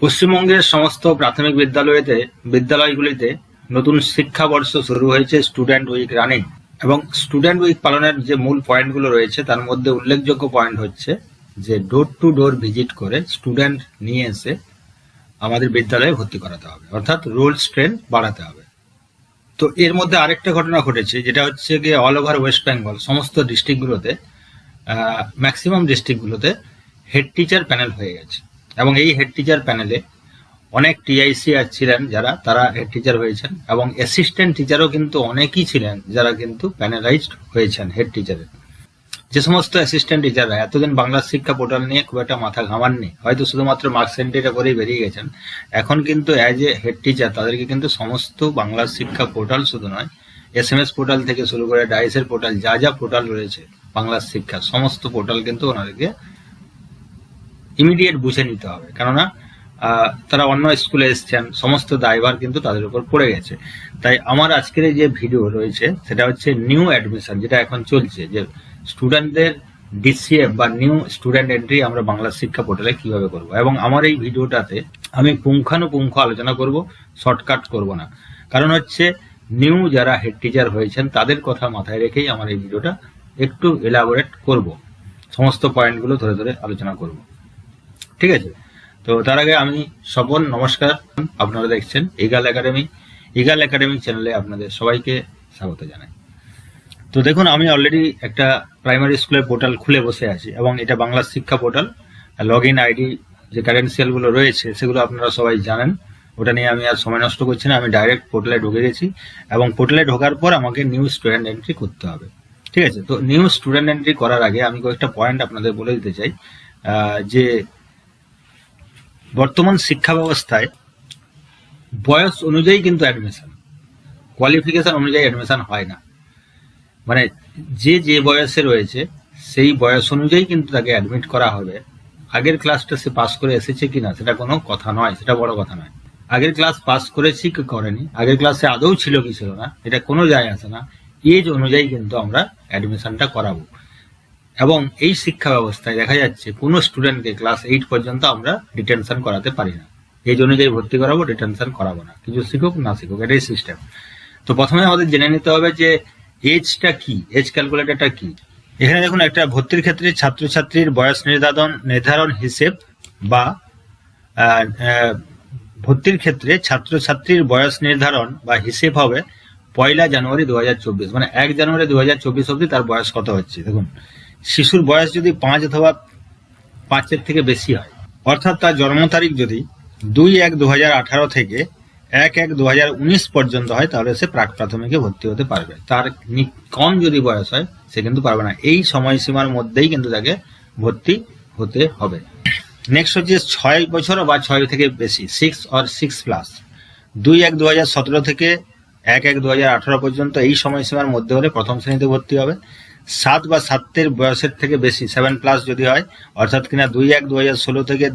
পশ্চিমবঙ্গের সমস্ত প্রাথমিক বিদ্যালয়গুলিতে নতুন শিক্ষাবর্ষ শুরু হয়েছে স্টুডেন্ট উইক রানিং। এবং স্টুডেন্ট উইক পালনের যে মূল পয়েন্টগুলো রয়েছে তার মধ্যে উল্লেখযোগ্য পয়েন্ট হচ্ছে যে ডোর টু ডোর ভিজিট করে স্টুডেন্ট নিয়ে এসে আমাদের বিদ্যালয়ে ভর্তি করাতে হবে, অর্থাৎ রোল স্ট্রেন্থ বাড়াতে হবে। তো এর মধ্যে আরেকটা ঘটনা ঘটেছে, যেটা হচ্ছে গিয়ে অল ওভার ওয়েস্ট বেঙ্গল সমস্ত ডিস্ট্রিক্টগুলোতে, ম্যাক্সিমাম ডিস্ট্রিক্টগুলোতে হেড টিচার প্যানেল হয়ে গেছে। এবং এই হেড টিচার প্যানেলে অনেক টিআইসি ছিলেন যারা তারা হেড টিচার হয়েছেন, এবং অ্যাসিস্ট্যান্ট টিচারও কিন্তু অনেকেই ছিলেন যারা কিন্তু প্যানেলাইজড হয়েছেন হেড টিচারের। যে সমস্ত অ্যাসিস্ট্যান্ট টিচাররা এতদিন বাংলা শিক্ষা পোর্টাল নিয়ে খুব একটা মাথা ঘামাননি, হয়তো শুধুমাত্র মার্কস এন্ট্রিটা করেই বেরিয়ে গেছেন, এখন কিন্তু অ্যাজ এ হেড টিচার তাদেরকে কিন্তু সমস্ত বাংলা শিক্ষা পোর্টাল শুধু নয়, SMS পোর্টাল থেকে শুরু করে ডাইসের পোর্টাল, যা যা পোর্টাল রয়েছে বাংলা শিক্ষা সমস্ত পোর্টাল কিন্তু ওনাদেরকে ইমিডিয়েট বুঝে নিতে হবে। কেননা তারা অন্য স্কুলে এসছেন, সমস্ত দায়ভার কিন্তু তাদের উপর পড়ে গেছে। তাই আমার আজকের যে ভিডিও রয়েছে সেটা হচ্ছে নিউ অ্যাডমিশন, যেটা এখন চলছে, যে স্টুডেন্টদের DCF বা নিউ স্টুডেন্ট এন্ট্রি আমরা বাংলা শিক্ষা পোর্টালে কিভাবে করব। এবং আমার এই ভিডিওটাতে আমি পুঙ্খানুপুঙ্খ আলোচনা করব, শর্টকাট করব না। কারণ হচ্ছে নিউ যারা হেড টিচার হয়েছেন তাদের কথা মাথায় রেখেই আমার এই ভিডিওটা একটু এলাবোরেট করব, সমস্ত পয়েন্টগুলো ধরে ধরে আলোচনা করব। ঠিক আছে? তো তার আগে আমি স্বপন, নমস্কার। আপনারা দেখছেন ইগাল একাডেমি চ্যানেলে আপনাদের সবাইকে স্বাগত জানাই। তো দেখুন, আমি অলরেডি একটা প্রাইমারি স্কুলের পোর্টাল খুলে বসে আছি, এবং এটা বাংলা শিক্ষা পোর্টাল। লগ ইন আইডি যে ক্রেডেনশিয়ালগুলো রয়েছে সেগুলো আপনারা সবাই জানেন, ওটা নিয়ে আমি আর সময় নষ্ট করছি না। আমি ডাইরেক্ট পোর্টালে ঢুকে গেছি, এবং পোর্টালে ঢোকার পর আমাকে নিউ স্টুডেন্ট এন্ট্রি করতে হবে। ঠিক আছে? তো নিউ স্টুডেন্ট এন্ট্রি করার আগে আমি কয়েকটা পয়েন্ট আপনাদের বলে দিতে চাই, যে বর্তমান শিক্ষা ব্যবস্থায় বয়স অনুযায়ী কিন্তু অ্যাডমিশন, কোয়ালিফিকেশন অনুযায়ী অ্যাডমিশন হয় না। মানে যে বয়সে রয়েছে সেই বয়স অনুযায়ী কিন্তু তাকে অ্যাডমিট করা হবে। আগের ক্লাসটা সে পাস করে এসেছে কিনা সেটা কোনো কথা নয়, সেটা বড় কথা নয়। আগের ক্লাস পাস করেছি কি করেনি, আগের ক্লাসে আদৌ ছিল কি ছিল না, এটা কোনো যায় আসে না। এজ অনুযায়ী কিন্তু আমরা অ্যাডমিশনটা করাবো। এবং এই শিক্ষা ব্যবস্থায় দেখা যাচ্ছে কোনো স্টুডেন্টকে ক্লাস 8 পর্যন্ত আমরা ডিটেনশন করাতে পারি না। এজ অনুযায়ী ভর্তি করাবো, ডিটেনশন করাবো না, কিছু শিখুক না শিখুক, এটাই সিস্টেম। তো প্রথমে আমাদের জেনে নিতে হবে যে এজটা কি, এজ ক্যালকুলেটরটা কি। এখানে দেখুন, একটা ভর্তির ক্ষেত্রে ছাত্রছাত্রীর বয়স নির্ধারণ হিসেব বা ভর্তির ক্ষেত্রে ছাত্রছাত্রীর বয়স নির্ধারণ বা হিসেব হবে 1 জানুয়ারি 2024, মানে 1 জানুয়ারি 2024 অবধি তার বয়স কত হচ্ছে। দেখুন, শিশুর বয়স যদি 5 অথবা 5-এর থেকে বেশি হয়, অর্থাৎ তার জন্ম তারিখ যদি 2-1-2018 থেকে 1-1-2019 পর্যন্ত হয়, তাহলে সে প্রাক প্রাথমিকে ভর্তি হতে পারবে। তার কম যদি বয়স হয় সে কিন্তু পারবে না। এই সময়সীমার মধ্যেই কিন্তু তাকে ভর্তি হতে হবে। নেক্সট হচ্ছে 6 বছর বা 6 থেকে বেশি, 6 or 6+, 2-1-2017 থেকে 1-1-2018 পর্যন্ত এই সময়সীমার মধ্যে হলে প্রথম শ্রেণীতে ভর্তি হবে। 7 বা 7-এর বয়সের থেকে বেশি, 7+ যদি হয়, অর্থাৎ কিনা 2-1-2016 থেকে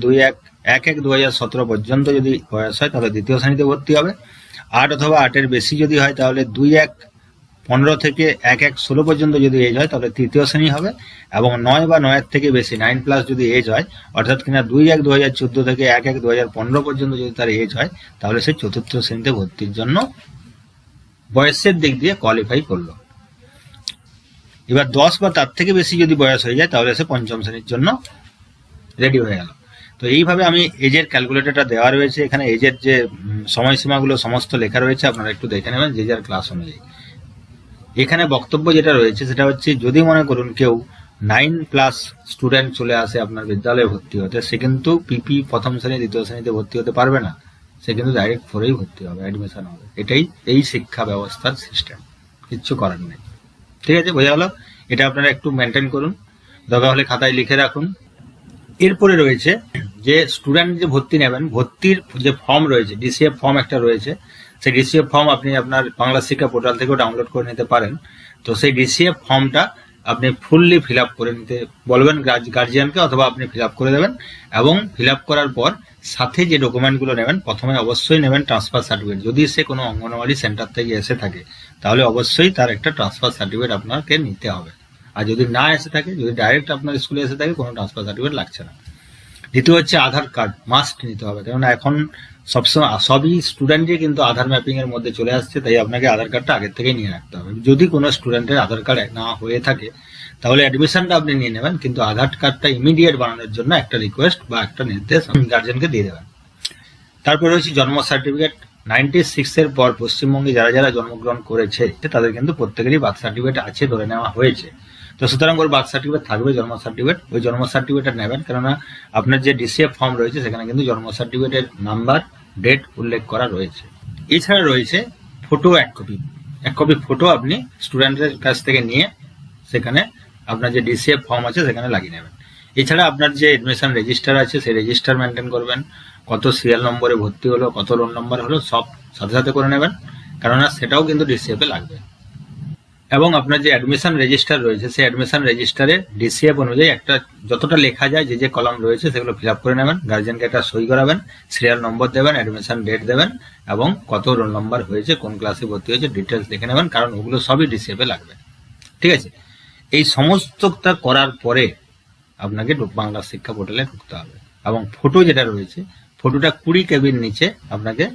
1-1-2017 পর্যন্ত যদি বয়স হয়, তাহলে দ্বিতীয় শ্রেণীতে ভর্তি হবে। 8 অথবা 8-এর বেশি যদি হয়, তাহলে 2-1-15 থেকে 1-1-16 পর্যন্ত যদি এজ হয়, তাহলে তৃতীয় শ্রেণী হবে। এবং 9 বা 9-এর থেকে বেশি, 9+ যদি এজ হয়, অর্থাৎ কিনা 2-1-2014 থেকে 1-1-2015 পর্যন্ত যদি তার এজ হয়, তাহলে সে চতুর্থ শ্রেণীতে ভর্তির জন্য বয়সের দিক দিয়ে কোয়ালিফাই করলো। এবার 10 বা তার থেকে বেশি যদি বয়স হয়ে যায়, তাহলে সে পঞ্চম শ্রেণীর জন্য রেডি হয়ে গেল। তো এইভাবে আমি এজের ক্যালকুলেটরটা দেওয়া রয়েছে, এখানে এজের যে সময়সীমাগুলো সমস্ত লেখা রয়েছে, আপনারা একটু দেখে নেবেন যে যার ক্লাস অনুযায়ী। এখানে বক্তব্য যেটা রয়েছে সেটা হচ্ছে, যদি মনে করুন কেউ 9+ স্টুডেন্ট চলে আসে আপনার বিদ্যালয়ে ভর্তি হতে, সে কিন্তু পিপি প্রথম শ্রেণী দ্বিতীয় শ্রেণীতে ভর্তি হতে পারবে না, সে কিন্তু ডাইরেক্ট 4-এই ভর্তি হবে, অ্যাডমিশন হবে। এটাই এই শিক্ষা ব্যবস্থার সিস্টেম, কিচ্ছু করার নেই। ঠিক আছে, বোঝা গেল? এটা আপনারা একটু মেনটেন করুন, দরকার হলে খাতায় লিখে রাখুন। এরপরে রয়েছে যে স্টুডেন্ট যে ভর্তি নেবেন, ভর্তির যে ফর্ম রয়েছে, DCF ফর্ম একটা রয়েছে, সেই DCF ফর্ম আপনি আপনার বাংলা শিক্ষা পোর্টাল থেকেও ডাউনলোড করে নিতে পারেন। তো সেই DCF ফর্মটা আপনি ফুললি ফিল আপ করে নিতে বলবেন গার্জিয়ানকে, অথবা আপনি ফিল আপ করে দেবেন। এবং ফিল আপ করার পর সাথে যে ডকুমেন্টগুলো নেবেন, প্রথমে অবশ্যই নেবেন ট্রান্সফার সার্টিফিকেট। যদি সে কোনো অঙ্গনওয়াড়ি সেন্টার থেকে এসে থাকে, তাহলে অবশ্যই তার একটা ট্রান্সফার সার্টিফিকেট আপনাকে নিতে হবে। আর যদি না এসে থাকে, যদি ডাইরেক্ট আপনার স্কুলে এসে থাকে, কোনো ট্রান্সফার সার্টিফিকেট লাগছে না। দ্বিতীয় হচ্ছে আধার কার্ড মাস্ট নিতে হবে, কারণ এখন সবসময় সবই স্টুডেন্টই কিন্তু আধার ম্যাপিং এর মধ্যে চলে আসছে, তাই আপনাকে আধার কার্ডটা আগের থেকেই নিয়ে রাখতে হবে। যদি কোনো স্টুডেন্টের আধার কার্ড না হয়ে থাকে তাহলে অ্যাডমিশনটা আপনি নিয়ে নেবেন, কিন্তু আধার কার্ডটা ইমিডিয়েট বানানোর জন্য একটা রিকোয়েস্ট বা একটা নির্দেশ গার্জেনকে দিয়ে দেবেন। তারপরে রয়েছে জন্ম সার্টিফিকেট। 96 এর পর পশ্চিমবঙ্গে যারা যারা জন্মগ্রহণ করেছে তাদের কিন্তু প্রত্যেকেরই বার্থ সার্টিফিকেট আছে, ধরে নেওয়া হয়েছে। তো সুতরাং ওর বার্থ সার্টিফিকেট থাকবে, জন্ম সার্টিফিকেট, ওই জন্ম সার্টিফিকেটটা নেবেন, কেননা আপনার যে ডিসিএফ ফর্ম রয়েছে সেখানে কিন্তু জন্ম সার্টিফিকেটের নাম্বার, ডেট উল্লেখ করা রয়েছে। এছাড়া রয়েছে ফটো, এক কপি ফটো আপনি স্টুডেন্টের কাছ থেকে নিয়ে সেখানে আপনার যে ডিসিএফ ফর্ম আছে সেখানে লাগিয়ে নেবেন। এছাড়া আপনার যে এডমিশন রেজিস্টার আছে সেই রেজিস্টার মেনটেন করবেন, কত সিরিয়াল নম্বরে ভর্তি হলো, কত রোল নম্বর হলো, সব সাথে সাথে করে নেবেন, কেননা সেটাও কিন্তু ডিসিএফ এ লাগবে। এবং আপনার যে অ্যাডমিশন রেজিস্টার রয়েছে সেই অ্যাডমিশন রেজিস্টারে ডিসিএফ অনুযায়ী একটা যতটা লেখা যায় যে কলাম রয়েছে সেগুলো ফিল আপ করে নেবেন, গার্জেনকে একটা সই করাবেন, সিরিয়াল নম্বর দেবেন, অ্যাডমিশন ডেট দেবেন এবং কত রোল নম্বর হয়েছে, কোন ক্লাসে ভর্তি হয়েছে ডিটেলস লিখে নেবেন, কারণ ওগুলো সবই ডিসিএফ এ লাগবে। ঠিক আছে, এই সমস্তটা করার পরে আপনাকে বাংলা শিক্ষা পোর্টালে ঢুকতে হবে এবং ফটো যেটা রয়েছে ফটোটা 20 কেবির নিচে আপনাকে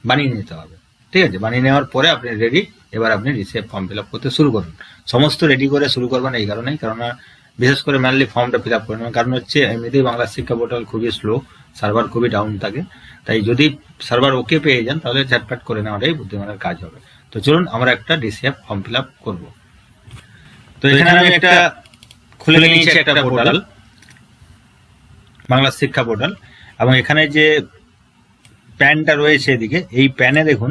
বানিয়ে নিতে হবে। ঠিক আছে, বানিয়ে নেওয়ার পরে আপনি রেডি, এবার আপনি রিসিভ ফর্ম ফিল আপ করতে শুরু করুন। সমস্ত রেডি করে শুরু করবেন এই কারণেই, কেননা বিশেষ করে ম্যানলি ফর্মটা ফিল আপ করবেন, কারণ হচ্ছে এমনিতেই বাংলা শিক্ষা পোর্টাল খুবই স্লো, সার্ভার খুবই ডাউন থাকে, তাই যদি সার্ভার ওকে পেয়ে যান তাহলে ঝটপট করে নেওয়াটাই বুদ্ধিমানের কাজ হবে। তো চলুন আমরা একটা ডিসিএফ ফর্ম ফিল আপ করবো। তো এখানে আমি একটা খুলে নিয়েছি একটা পোর্টাল, বাংলা শিক্ষা পোর্টাল, এবং এখানে যে প্যানটা রয়েছে এদিকে, এই প্যানে দেখুন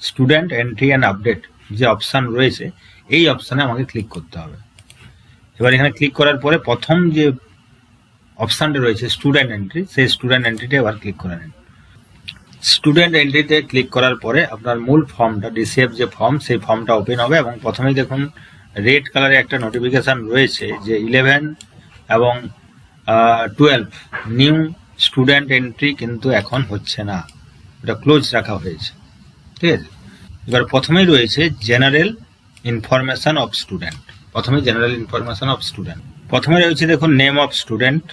স্টুডেন্ট এন্ট্রি অ্যান্ড আপডেট যে অপশন রয়েছে, এই অপশনে আমাকে ক্লিক করতে হবে। এবার এখানে ক্লিক করার পরে প্রথম যে অপশনটা রয়েছে স্টুডেন্ট এন্ট্রি, সেই স্টুডেন্ট এন্ট্রিতে এবার ক্লিক করে নিন। স্টুডেন্ট এন্ট্রিতে ক্লিক করার পরে আপনার মূল ফর্মটা, ডিসিএফ যে ফর্ম, সেই ফর্মটা ওপেন হবে এবং প্রথমেই দেখুন রেড কালারে একটা নোটিফিকেশন রয়েছে যে 11 এবং 12 নিউ স্টুডেন্ট এন্ট্রি কিন্তু এখন হচ্ছে না, এটা ক্লোজ রাখা হয়েছে। ঠিক আছে, এবার প্রথমেই রয়েছে জেনারেল ইনফরমেশন অফ স্টুডেন্ট, প্রথমেই জেনারেল ইনফরমেশন অফ স্টুডেন্ট, প্রথমে রয়েছে দেখুন নেম অফ স্টুডেন্ট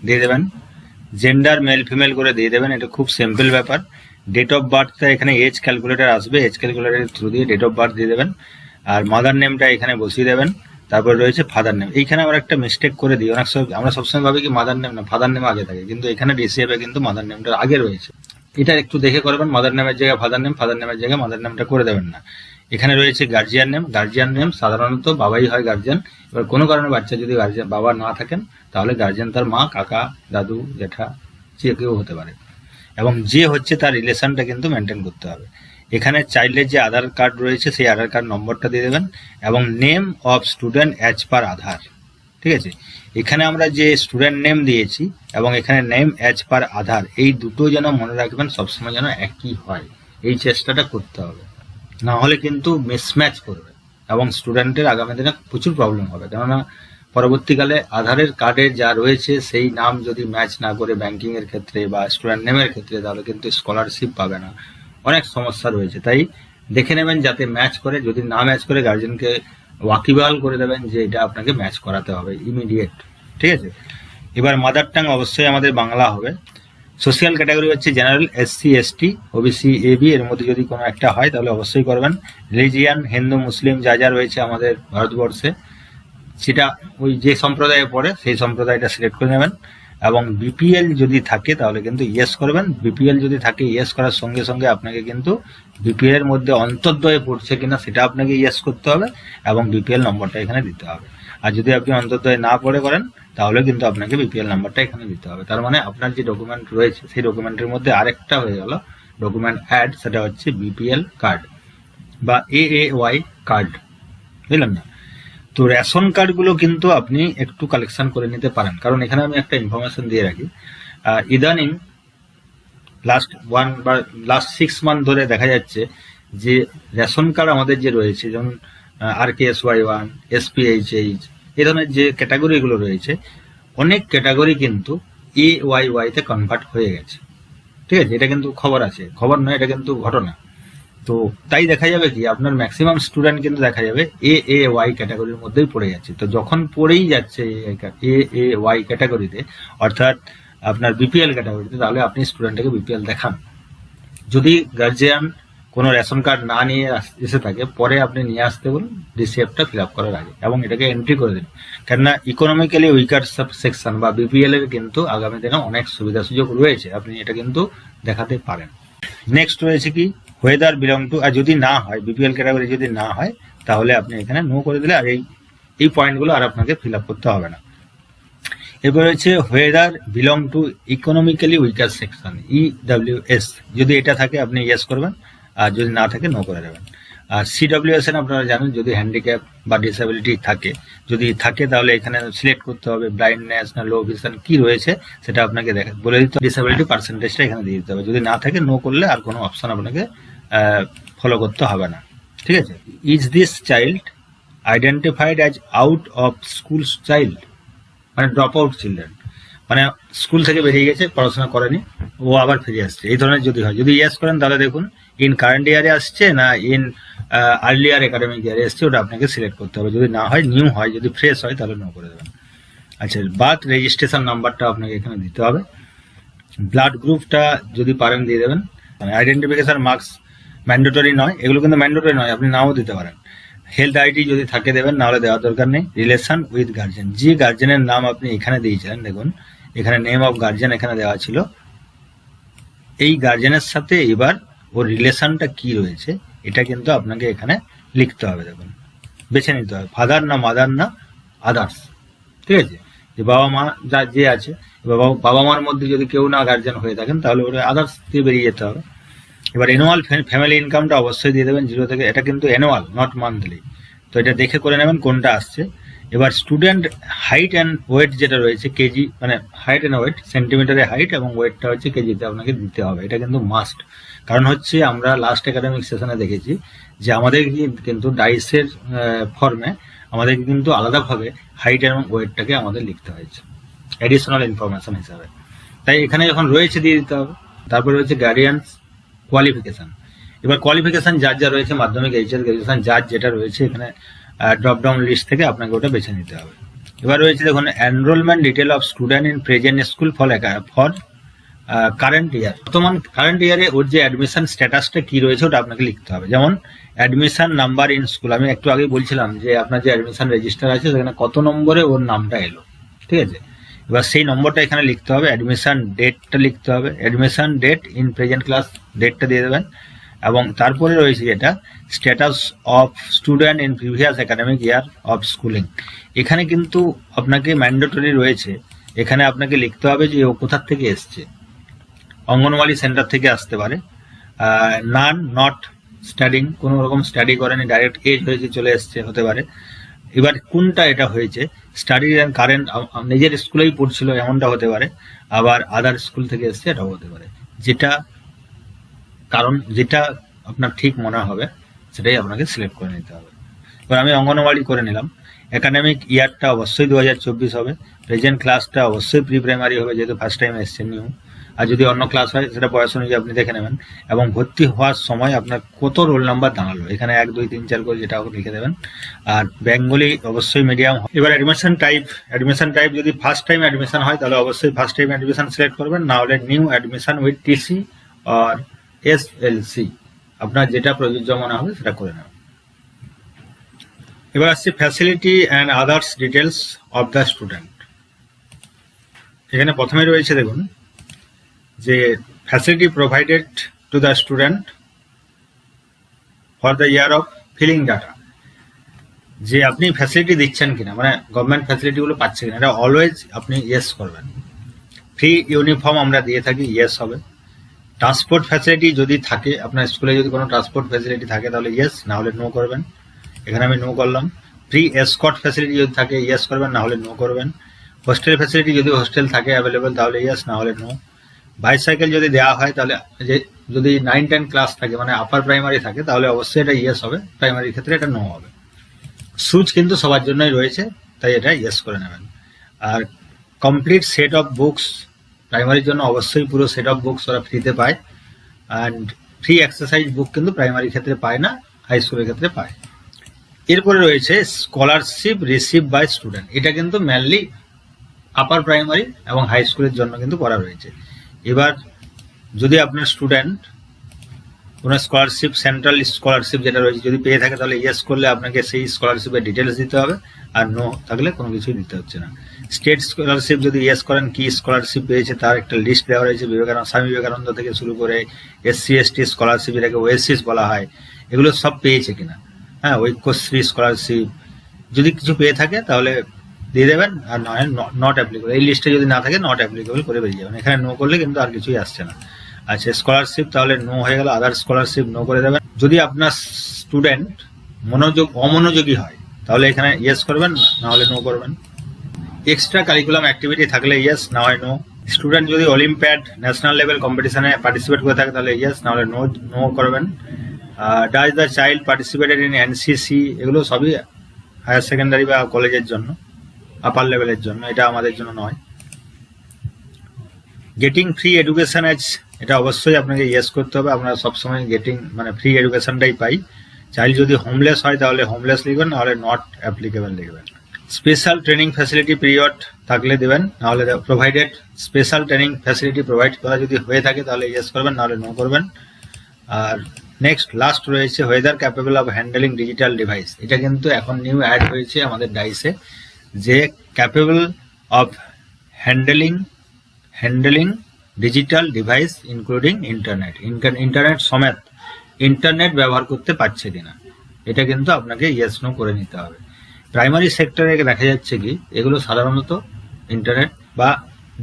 দিয়ে দেবেন, জেন্ডার মেল ফিমেল করে দিয়ে দেবেন, এটা খুব সিম্পল ব্যাপার। ডেট অফ বার্থটা এখানে এজ ক্যালকুলেটর আসবে, এজ ক্যালকুলেটরের থ্রু দিয়ে ডেট অফ বার্থ দিয়ে দেবেন, আর মাদার নেমটা এখানে বসিয়ে দেবেন। তারপর রয়েছে ফাদার নেম, এইখানে আমরা একটা মিস্টেক করে দিই, অনেক সময় আমরা সবসময় ভাবি কি মাদার নেম না ফাদার নেম আগে থাকে, কিন্তু এখানে ডিসিএফ এ কিন্তু মাদার নেমটা আগে রয়েছে, এটা একটু দেখে করবেন। মাদার নেমের জায়গায় ফাদার নেম, ফাদার নেমের জায়গায় মাদার নেমটা করে দেবেন না। এখানে রয়েছে গার্জিয়ান নেম, গার্জিয়ান নেম সাধারণত বাবাই হয় গার্জিয়ান, এবার কোনো কারণে বাচ্চা যদি গার্জিয়ান বাবা না থাকেন তাহলে গার্জিয়ান তার মা, কাকা, দাদু, জেঠা যে কেউ হতে পারে, এবং যে হচ্ছে তার রিলেশনটা কিন্তু মেনটেন করতে হবে। এখানে চাইল্ডের যে আধার কার্ড রয়েছে সেই আধার কার্ড নম্বরটা দিয়ে দেবেন এবং name of student as per Aadhaar. ঠিক আছে, এখানে আমরা যে স্টুডেন্ট নেম দিয়েছি এবং এখানে নেম অ্যাজ পার আধার, এই দুটো যেন মনে রাখবেন সবসময় যেন একই হয়, এই চেষ্টাটা করতে হবে, না হলে কিন্তু মিসম্যাচ করবে এবং স্টুডেন্টের আগামী দিনে প্রচুর প্রবলেম হবে, কেননা পরবর্তীকালে আধারের কার্ডে যা রয়েছে সেই নাম যদি ম্যাচ না করে ব্যাংকিং এর ক্ষেত্রে বা স্টুডেন্ট নেমের ক্ষেত্রে, তাহলে কিন্তু স্কলারশিপ পাবে না, অনেক সমস্যা রয়েছে। তাই দেখে নেবেন যাতে ম্যাচ করে, যদি না ম্যাচ করে গার্জেনকে ওয়াকিবহাল করে দেবেন যে এটা আপনাকে ম্যাচ করাতে হবে ইমিডিয়েট। ঠিক আছে, এবার মাদার টাং অবশ্যই আমাদের বাংলা হবে। সোশিয়াল ক্যাটাগরি হচ্ছে general, SC, ST, OBC, AB, এর মধ্যে যদি কোনো একটা হয় তাহলে অবশ্যই করবেন। রিলিজিয়ান হিন্দু মুসলিম যা যা রয়েছে আমাদের ভারতবর্ষে, সেটা ওই যে সম্প্রদায়ে পড়ে সেই সম্প্রদায়টা সিলেক্ট করে নেবেন, এবং বিপিএল যদি থাকে তাহলে কিন্তু ইয়েস করবেন। বিপিএল যদি থাকে ইয়েস করার সঙ্গে সঙ্গে আপনাকে কিন্তু বিপিএল এর মধ্যে অন্তর্দ্বয়ে পড়ছে কিনা সেটা আপনাকে ইয়েস করতে হবে এবং বিপিএল নম্বরটা এখানে দিতে হবে। আর যদি আপনি অন্তর্দ্বয়ে না পড়ে করেন তাহলে কিন্তু আপনাকে বিপিএল নাম্বারটা এখানে দিতে হবে। তার মানে আপনার যে ডকুমেন্ট রয়েছে সেই ডকুমেন্টের মধ্যে আরেকটা হয়ে গেল ডকুমেন্ট অ্যাড, সেটা হচ্ছে বিপিএল কার্ড বা এএওয়াই কার্ড, বুঝলেন না? তো রেশন কার্ডগুলো কিন্তু আপনি একটু কালেকশন করে নিতে পারেন, কারণ এখানে আমি একটা ইনফরমেশন দিয়ে রাখি, ইদানিং লাস্ট 6 মান্থ ধরে দেখা যাচ্ছে যে রেশন কার্ড আমাদের যে রয়েছে, যেমন RKSY1, SPHH, এই ধরনের যে ক্যাটাগরিগুলো রয়েছে, অনেক ক্যাটাগরি কিন্তু AYY তে কনভার্ট হয়ে গেছে। ঠিক আছে, এটা কিন্তু খবর আছে, খবর নয়, এটা কিন্তু ঘটনা। তো তাই দেখা যাবে কি আপনার ম্যাক্সিমাম স্টুডেন্ট কিন্তু দেখা যাবে AAY ক্যাটাগরির মধ্যেই পড়ে যাচ্ছে। তো যখন পড়েই যাচ্ছে AAY ক্যাটাগরিতে, অর্থাৎ আপনার বিপিএল ক্যাটাগরিতে, তাহলে আপনি স্টুডেন্টটাকে বিপিএল দেখান। যদি গার্জিয়ান কোনো রেশন কার্ড না নিয়ে এসে থাকে, পরে আপনি নিয়ে আসতে বলুন ডিসিএফটা ফিল আপ করার আগে, এবং এটাকে এন্ট্রি করে দিন। কেননা ইকোনমিক্যালি উইকার সেকশন বা বিপিএল এর কিন্তু আগামী দিনে অনেক সুবিধা সুযোগ রয়েছে, আপনি এটা কিন্তু দেখাতে পারেন। নেক্সট রয়েছে কি, হোয়েদার বিলং টু, আর যদি না হয় বিপিএল ক্যাটাগরি যদি না হয়, তাহলে আপনি এখানে নো করে দিলে আর এই পয়েন্টগুলো আর আপনাকে ফিল আপ করতে হবে না। এরপর হচ্ছে whether belong to economically weaker section, EWS, যদি এটা থাকে আপনি ইয়েস করবেন, আর যদি না থাকে নো করে দেবেন। আর সিডব্লিউএসএন আপনারা জানেন, যদি হ্যান্ডিক্যাপ বা ডিসেবিলিটি থাকে, যদি থাকে তাহলে এখানে সিলেক্ট করতে হবে ব্লাইন্ডনেস না লো ভিশন কি রয়েছে সেটা আপনাকে বলে দিতে হবে, ডিসেবিলিটি পার্সেন্টেজটা এখানে দিয়ে দিতে হবে। যদি না থাকে নো করলে আর কোনো অপশন আপনাকে ফলো করতে হবে না, ঠিক আছে। Is this child identified as out of school child, মানে ড্রপ আউট চিলড্রেন, মানে স্কুল থেকে বেরিয়ে গেছে, পড়াশোনা করেনি, ও আবার ফিরে আসছে, এই ধরনের যদি হয়, যদি ইয়েস করেন তাহলে দেখুন ইন কারেন্ট ইয়ারে আসছে না ইন আর্লিয়ার একাডেমিক ইয়ারে আসছে, ওটা আপনাকে সিলেক্ট করতে হবে। যদি না হয়, নিউ হয়, যদি ফ্রেশ হয় তাহলে নো করে দেবেন। আচ্ছা, বার্থ রেজিস্ট্রেশন নাম্বারটা আপনাকে এখানে দিতে হবে। ব্লাড গ্রুপটা যদি পারেন দিয়ে দেবেন। মানে আইডেন্টিফিকেশন মার্কস ম্যান্ডেটরি নয়, এগুলো কিন্তু ম্যান্ডেটরি নয়, আপনি নাও দিতে পারেন। হেলথ আইডি যদি থাকে দেবেন, নাহলে দেওয়ার দরকার নেই। রিলেশন উইথ গার্জেন, যে গার্জেনের নাম আপনি এখানে দিয়েছিলেন, দেখুন এখানে নেম অফ গার্জেন এখানে দেওয়া ছিল, এই গার্জেনের সাথে এবার ওর রিলেশনটা কি রয়েছে এটা কিন্তু আপনাকে এখানে লিখতে হবে। দেখুন বেছে নিতে হবে, ফাদার না মাদার না আদার্স, ঠিক আছে। যে বাবা মা যা যে আছে, বাবা মার মধ্যে যদি কেউ না গার্জেন হয়ে থাকেন তাহলে ওটা আদার্স দিয়ে বেরিয়ে যেতে হবে। এবার অ্যানুয়াল ফ্যামিলি ইনকামটা অবশ্যই দিয়ে দেবেন 0 থেকে, এটা কিন্তু অ্যানুয়াল নট মান্থলি, তো এটা দেখে করে নেবেন কোনটা আসছে। এবার স্টুডেন্ট হাইট অ্যান্ড ওয়েট যেটা রয়েছে কেজি, মানে হাইট অ্যান্ড ওয়েট সেন্টিমিটারে হাইট এবং ওয়েটটা হচ্ছে কেজিতে আপনাকে দিতে হবে, এটা কিন্তু মাস্ট। কারণ হচ্ছে আমরা লাস্ট একাডেমিক সেশনে দেখেছি যে আমাদের কিন্তু ডাইসের ফর্মে আমাদেরকে কিন্তু আলাদাভাবে হাইট এবং ওয়েটটাকে আমাদের লিখতে হয়েছে অ্যাডিশনাল ইনফরমেশন হিসাবে, তাই এখানে যখন রয়েছে দিয়ে দিতে হবে। তারপরে রয়েছে গার্ডিয়ানস কোয়ালিফিকেশন, এবার কোয়ালিফিকেশন যার যা রয়েছে মাধ্যমিক এইচএস গ্রাজুয়েশন যার যেটা রয়েছে এখানে ড্রপ ডাউন লিস্ট থেকে আপনাকে ওটা বেছে নিতে হবে। এবার রয়েছে দেখুন enrolment detail of student in present school for current year, বর্তমান কারেন্ট ইয়ারে ওর যে অ্যাডমিশন স্ট্যাটাসটা কি রয়েছে ওটা আপনাকে লিখতে হবে। যেমন অ্যাডমিশন নাম্বার ইন স্কুল, আমি একটু আগে বলছিলাম যে আপনার যে অ্যাডমিশন রেজিস্টার আছে সেখানে কত নম্বরে ওর নামটা এলো, ঠিক আছে। এবার সেই নম্বরটা এখানে লিখতে হবে, অ্যাডমিশন ডেটটা লিখতে হবে, admission date in present class ডেটটা দিয়ে দেবেন। এবং তারপরে রয়েছে যেটা status of student in previous academic year of schooling, এখানে কিন্তু আপনাকে ম্যান্ডেটরি রয়েছে, এখানে আপনাকে লিখতে হবে যে ও কোথার থেকে এসছে, অঙ্গনওয়াড়ি সেন্টার থেকে আসতে পারে, নান নট স্টাডিং, কোনো রকম স্টাডি করেনি, ডাইরেক্ট এজ হয়েছে চলে এসছে হতে পারে। এবার কোনটা এটা হয়েছে, স্টাডি অ্যান্ড কারেন্ট নিজের স্কুলেই পড়ছিল এমনটা হতে পারে, আবার আদার স্কুল থেকে এসছে এটাও হতে পারে, যেটা কারণ যেটা আপনার ঠিক মনে হবে সেটাই আপনাকে সিলেক্ট করে নিতে হবে। এবার আমি অঙ্গনওয়াড়ি করে নিলাম, একাডেমিক ইয়ারটা অবশ্যই 2024 হবে, প্রেজেন্ট ক্লাসটা অবশ্যই প্রি প্রাইমারি হবে যেহেতু ফার্স্ট টাইম এসছে নিউ, আর যদি অন্য ক্লাস হয় সেটা বয়স অনুযায়ী আপনি দেখে নেবেন। এবং ভর্তি হওয়ার সময় আপনার কত রোল নাম্বার দাঁড়ালো এখানে 1 2 3 4 করে যেটা লিখে দেবেন। আর বেঙ্গলি অবশ্যই মিডিয়াম। এবার অ্যাডমিশন টাইপ যদি ফার্স্ট টাইম অ্যাডমিশন হয় তাহলে অবশ্যই ফার্স্ট টাইম অ্যাডমিশন সিলেক্ট করবেন, না হলে নিউ অ্যাডমিশন উইথ টিসি আর এসএলসি, আপনার যেটা প্রযোজ্য মনে হবে সেটা করে নেবেন। এবার আসছে facility and others details of the student, এখানে প্রথমে রয়েছে দেখুন যে facility provided to the student for the year of filling data, যে আপনি ফ্যাসিলিটি দিচ্ছেন কিনা, মানে গভর্নমেন্ট ফ্যাসিলিটিগুলো পাচ্ছে কিনা, এটা অলওয়েজ আপনি ইয়েস করবেন। ফ্রি ইউনিফর্ম আমরা দিয়ে থাকি, ইয়েস হবে। ট্রান্সপোর্ট ফ্যাসিলিটি যদি থাকে আপনার স্কুলে, যদি কোনো ট্রান্সপোর্ট ফ্যাসিলিটি থাকে তাহলে ইয়েস, না হলে নো করবেন, এখানে আমি নো করলাম। ফ্রি এসকর্ট ফ্যাসিলিটি যদি থাকে ইয়েস করবেন, না হলে নো করবেন। হোস্টেল ফ্যাসিলিটি যদি হোস্টেল থাকে অ্যাভেলেবেল তাহলে ইয়েস, না হলে নো। বাইসাইকেল যদি দেওয়া হয় তাহলে, যে যদি 9-10 ক্লাস থাকে মানে আপার প্রাইমারি থাকে তাহলে অবশ্যই এটা ইয়েস হবে, প্রাইমারির ক্ষেত্রে এটা নো হবে। সুচ কিন্তু সবার জন্যই রয়েছে তাই এটা ইয়েস করে নেবেন। আর কমপ্লিট সেট অফ বুকস, প্রাইমারির জন্য অবশ্যই পুরো সেট অফ বুকস ওরা ফ্রিতে পায়, অ্যান্ড ফ্রি এক্সারসাইজ বুক কিন্তু প্রাইমারি ক্ষেত্রে পায় না, হাই স্কুলের ক্ষেত্রে পায়। এরপরে রয়েছে স্কলারশিপ রিসিভ বাই স্টুডেন্ট, এটা কিন্তু মেনলি আপার প্রাইমারি এবং হাই স্কুলের জন্য কিন্তু করা রয়েছে। এবার যদি আপনার স্টুডেন্ট কোনো স্কলারশিপ, সেন্ট্রাল স্কলারশিপ যেটা রয়েছে যদি পেয়ে থাকে, তাহলে ইয়েস করলে আপনাকে সেই স্কলারশিপের ডিটেলস দিতে হবে, আর নো থাকলে কোনো কিছুই দিতে হচ্ছে না। স্টেট স্কলারশিপ যদি ইয়েস করেন, কি স্কলারশিপ পেয়েছে তার একটা লিস্ট দেওয়া রয়েছে, স্বামী বিবেকানন্দ থেকে শুরু করে SC ST স্কলারশিপ, যেটাকে ওএসসিস বলা হয়, এগুলো সব পেয়েছে কিনা। হ্যাঁ, ঐক্যশ্রী স্কলারশিপ যদি কিছু পেয়ে থাকে তাহলে দিয়ে দেবেন, আর নয় নট অ্যাপ্লিকেবল, এই লিস্টে যদি না থাকে নট অ্যাপ্লিকেবল করে বেরিয়ে যাবেন। এখানে নো করলে কিন্তু আর কিছুই আসছে না। আচ্ছা, স্কলারশিপ তাহলে নো হয়ে গেল, আদার স্কলারশিপ নো করে দেবেন। যদি আপনার স্টুডেন্ট অমনোযোগী হয় তাহলে এখানে ইয়েস করবেন, না হলে নো করবেন। এক্সট্রা কারিকুলাম অ্যাক্টিভিটি থাকলে ইয়েস, না হয় নো। স্টুডেন্ট যদি অলিম্পিয়াড, ন্যাশনাল লেভেল কম্পিটিশনে পার্টিসিপেট করে থাকে তাহলে ইয়েস, না হলে নো করবেন। Does the child participated in NCC, এগুলো সবই হায়ার সেকেন্ডারি বা কলেজের জন্য, আপার লেভেলের জন্য, এটা আমাদের জন্য নয়। গেটিং ফ্রি এডুকেশন এজ, এটা অবশ্যই আপনাকে ইয়েস করতে হবে। আমরা সবসময় ফ্রি এডুকেশনটাই পাই। চাইল্ড যদি হোমলেস হয় তাহলে হোমলেস লিখবেন, নাহলে নট অ্যাপ্লিকেবল লিখবেন। স্পেশাল ট্রেনিং ফ্যাসিলিটি পিরিয়ড থাকলে দেবেন, নাহলে provided special training facility provide করা যদি হয়ে থাকে তাহলে ইয়েস করবেন, নাহলে নো করবেন। আর নেক্সট লাস্ট রয়েছে weather capable of handling digital device. এটা কিন্তু এখন নিউ অ্যাড হয়েছে আমাদের ডাইসে, যে capable of handling digital device including internet সমেত ইন্টারনেট ব্যবহার করতে পারছে কিনা, এটা কিন্তু আপনাকে ইয়েস নো করে নিতে হবে। প্রাইমারি সেক্টরে দেখা যাচ্ছে কি এগুলো সাধারণত ইন্টারনেট বা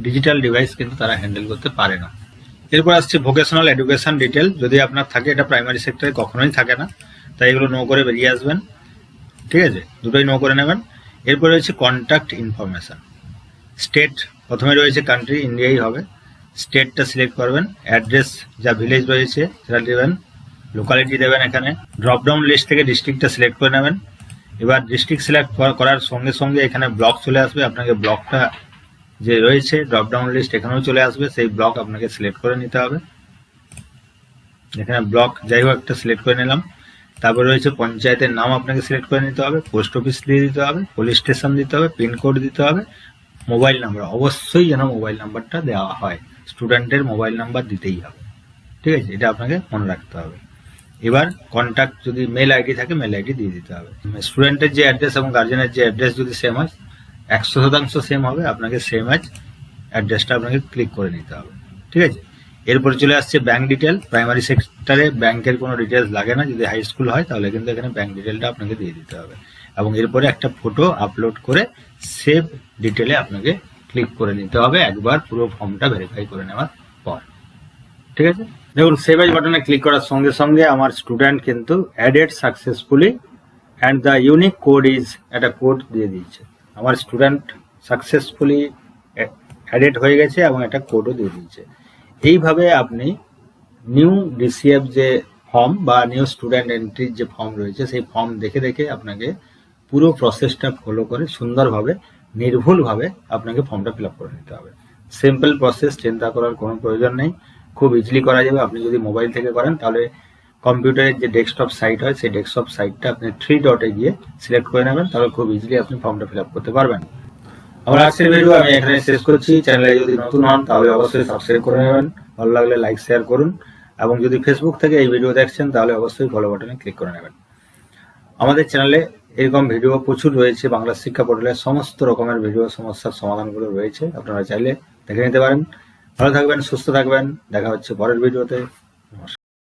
ডিজিটাল ডিভাইস কিন্তু তারা হ্যান্ডেল করতে পারে না। এরপর আসছে ভোকেশনাল এডুকেশন ডিটেল, যদি আপনার থাকে, এটা প্রাইমারি সেক্টরে কখনোই থাকে না, তাই এগুলো নো করে বেরিয়ে আসবেন। ঠিক আছে, দুটোই নো করে নেবেন। এরপরে রয়েছে কন্ট্যাক্ট ইনফরমেশন। স্টেট প্রথমে রয়েছে, কান্ট্রি ইন্ডিয়াই হবে, স্টেটটা সিলেক্ট করবেন। অ্যাড্রেস যা ভিলেজ রয়েছে সেটা দেবেন, লোকালিটি দেবেন। এখানে ড্রপডাউন লিস্ট থেকে ডিস্ট্রিক্টটা সিলেক্ট করে নেবেন। এবার ডিস্ট্রিক্ট সিলেক্ট করার সঙ্গে সঙ্গে এখানে ব্লক চলে আসবে, আপনাকে ব্লকটা যে রয়েছে ড্রপডাউন লিস্ট এখানেও চলে আসবে, সেই ব্লক আপনাকে সিলেক্ট করে নিতে হবে। এখানে ব্লক যাই হোক একটা সিলেক্ট করে নিলাম। তারপরে রয়েছে পঞ্চায়েতের নাম আপনাকে সিলেক্ট করে নিতে হবে, পোস্ট অফিস দিয়ে দিতে হবে, পুলিশ স্টেশন দিতে হবে, পিনকোড দিতে হবে, মোবাইল নাম্বার অবশ্যই যেন মোবাইল নাম্বারটা দেওয়া হয়, স্টুডেন্টের মোবাইল নাম্বার দিতেই হবে। ঠিক আছে, এটা আপনাকে মনে রাখতে হবে। এবার কন্ট্যাক্ট যদি মেল আইডি থাকে মেল আইডি দিয়ে দিতে হবে। স্টুডেন্টের যে অ্যাড্রেস এবং গার্জেনের যে অ্যাড্রেস যদি সেম হয়, 100% সেম হবে, আপনাকে সেম অ্যাড্রেসটা আপনাকে ক্লিক করে নিতে হবে। ঠিক আছে, এরপরে চলে আসছে ব্যাংক ডিটেল। প্রাইমারি সেক্টরে ব্যাংকের কোনো ডিটেলস লাগে না, যদি হাই স্কুল হয় তাহলে কিন্তু এখানে ব্যাংক ডিটেলটা আপনাকে দিয়ে দিতে হবে, এবং এরপরে একটা ফটো আপলোড করে সেভ ডিটেলে আপনাকে ক্লিক করে নিতে হবে একবার পুরো ফর্মটা ভেরিফাই করে নেওয়ার পর। ঠিক আছে, দেখুন সেভ এজ বাটনে ক্লিক করার সঙ্গে সঙ্গে আমার স্টুডেন্ট কিন্তু added successfully and the unique code is, একটা কোড দিয়ে দিয়েছে। আমার স্টুডেন্ট সাকসেসফুলি অ্যাডেড হয়ে গেছে এবং একটা কোডও দিয়ে দিয়েছে। এইভাবে আপনি নিউ ডিসিএফ যে ফর্ম বা নিউ স্টুডেন্ট এন্ট্রির যে ফর্ম রয়েছে সেই ফর্ম দেখে দেখে আপনাকে পুরো প্রসেসটা ফলো করে সুন্দরভাবে নির্ভুলভাবে আপনাকে ফর্মটা ফিল আপ করে নিতে হবে। সিম্পল প্রসেস, চিন্তা করার কোনো প্রয়োজন নেই, খুব ইজিলি করা যাবে। আপনি যদি মোবাইল থেকে করেন তাহলে কম্পিউটারের যে ডেস্কটপ সাইট হয় সেই ডেস্কটপ সাইটটা আপনি 3 ডটে গিয়ে সিলেক্ট করে নেবেন, তাহলে খুব ইজিলি আপনি ফর্মটা ফিল আপ করতে পারবেন। আমার আজকের ভিডিও আমি এখানে শেষ করছি। চ্যানেলে যদি নতুন হন তাহলে অবশ্যই সাবস্ক্রাইব করে নেবেন, ভালো লাগলে লাইক শেয়ার করুন, এবং যদি ফেসবুক থেকে এই ভিডিও দেখছেন তাহলে অবশ্যই ফলো বাটনে ক্লিক করে নেবেন। আমাদের চ্যানেলে এরকম ভিডিও প্রচুর রয়েছে, বাংলা শিক্ষা পোর্টালের সমস্ত রকমের ভিডিও সমস্যার সমাধানগুলো রয়েছে, আপনারা চাইলে দেখে নিতে পারেন। ভালো থাকবেন, সুস্থ থাকবেন, দেখা হচ্ছে পরের ভিডিওতে। নমস্কার।